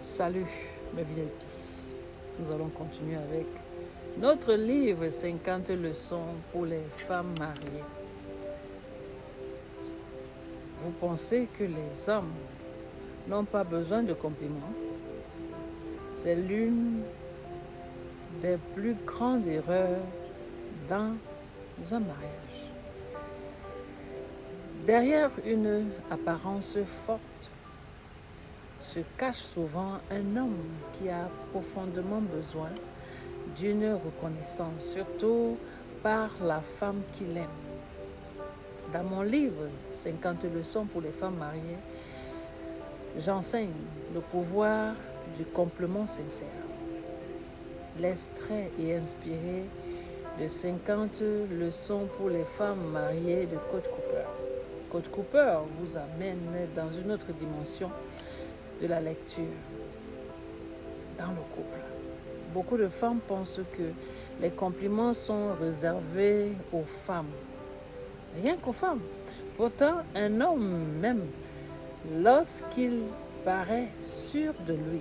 Salut mes VIP, nous allons continuer avec notre livre 50 leçons pour les femmes mariées. Vous pensez que les hommes n'ont pas besoin de compliments? C'est l'une des plus grandes erreurs dans un mariage. Derrière une apparence forte se cache souvent un homme qui a profondément besoin d'une reconnaissance, surtout par la femme qu'il aime. Dans mon livre 50 leçons pour les femmes mariées, j'enseigne le pouvoir du compliment sincère. L'extrait est inspiré de 50 leçons pour les femmes mariées de Coach Cooper. Coach Cooper vous amène dans une autre dimension de la lecture dans le couple. Beaucoup de femmes pensent que les compliments sont réservés aux femmes. Rien qu'aux femmes. Pourtant, un homme, même lorsqu'il paraît sûr de lui,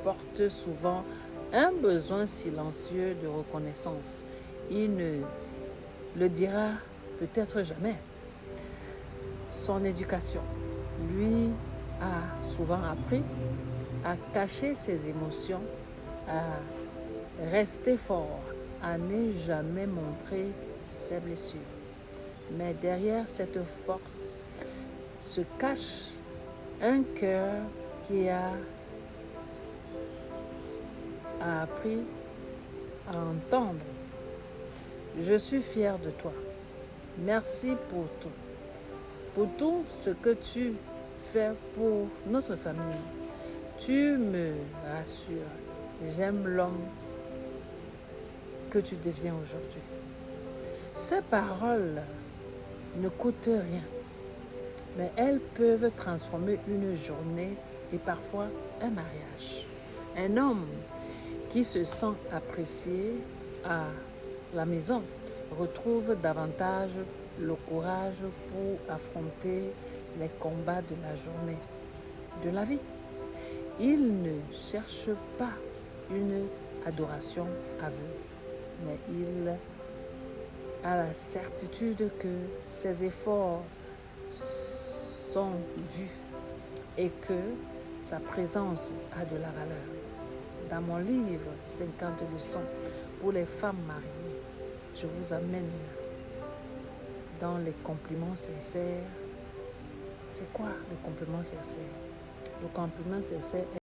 porte souvent un besoin silencieux de reconnaissance. Il ne le dira peut-être jamais. Son éducation lui a souvent appris à cacher ses émotions, à rester fort, à ne jamais montrer ses blessures. Mais derrière cette force se cache un cœur qui a appris à entendre. Je suis fière de toi. Merci pour tout ce que tu fais pour notre famille. Tu me rassures. J'aime l'homme que tu deviens aujourd'hui. Ces paroles ne coûtent rien, mais elles peuvent transformer une journée et parfois un mariage. Un homme qui se sent apprécié à la maison retrouve davantage le courage pour affronter les combats de la journée, de la vie. Il ne cherche pas une adoration aveugle, mais il a la certitude que ses efforts sont vus et que sa présence a de la valeur. Dans mon livre 50 leçons pour les femmes mariées, je vous amène dans les compliments sincères. C'est quoi le compliment sincère? Le compliment sincère